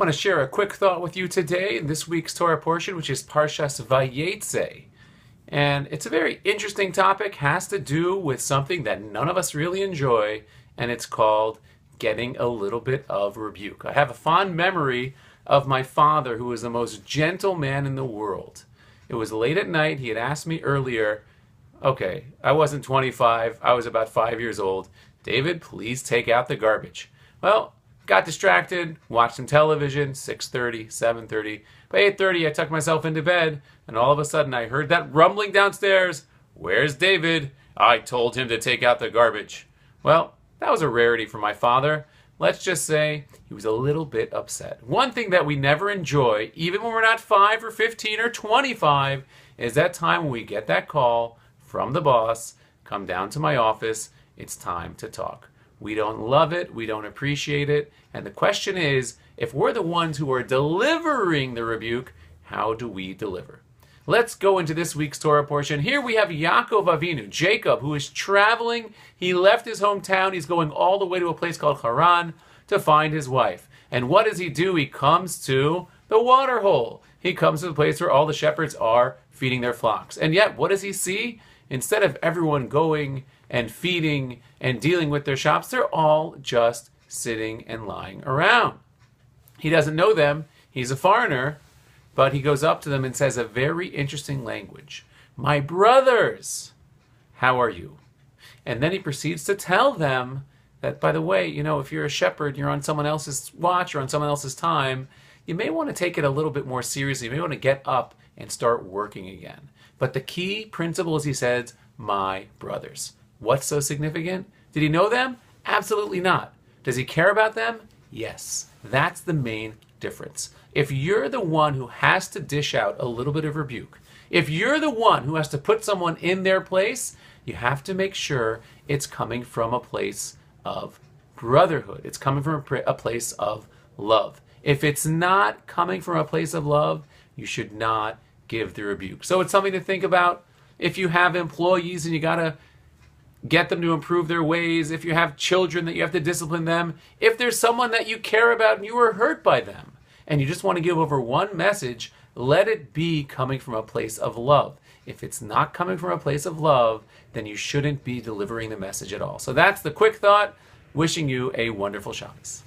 I want to share a quick thought with you today in this week's Torah portion, which is Parshas Vayeitzei. And it's a very interesting topic, has to do with something that none of us really enjoy, and it's called getting a little bit of rebuke. I have a fond memory of my father, who was the most gentle man in the world. It was late at night. He had asked me earlier, okay, I wasn't 25, I was about 5 years old. David, please take out the garbage. Well, got distracted, watched some television, 6:30, 7:30. By 8:30, I tucked myself into bed, and all of a sudden I heard that rumbling downstairs. Where's David? I told him to take out the garbage. Well, that was a rarity for my father. Let's just say he was a little bit upset. One thing that we never enjoy, even when we're not 5 or 15 or 25, is that time when we get that call from the boss, come down to my office, it's time to talk. We don't love it, we don't appreciate it, and the question is, if we're the ones who are delivering the rebuke, how do we deliver? Let's go into this week's Torah portion. Here we have Yaakov Avinu, Jacob, who is traveling. He left his hometown. He's going all the way to a place called Haran to find his wife. And what does he do? He comes to the water hole. He comes to the place where all the shepherds are feeding their flocks. And yet, what does he see? Instead of everyone going and feeding and dealing with their shops, they're all just sitting and lying around. He doesn't know them. He's a foreigner. But he goes up to them and says a very interesting language. My brothers, how are you? And then he proceeds to tell them that, by the way, if you're a shepherd, you're on someone else's watch or on someone else's time, you may want to take it a little bit more seriously. You may want to get up and start working again. But the key principle is, he says, my brothers. What's so significant? Did he know them? Absolutely not. Does he care about them? Yes. That's the main difference. If you're the one who has to dish out a little bit of rebuke, if you're the one who has to put someone in their place, you have to make sure it's coming from a place of brotherhood. It's coming from a place of love. If it's not coming from a place of love, you should not give the rebuke. So it's something to think about. If you have employees and you got to get them to improve their ways, if you have children that you have to discipline them, if there's someone that you care about and you were hurt by them, and you just want to give over one message, let it be coming from a place of love. If it's not coming from a place of love, then you shouldn't be delivering the message at all. So that's the quick thought. Wishing you a wonderful Shabbos.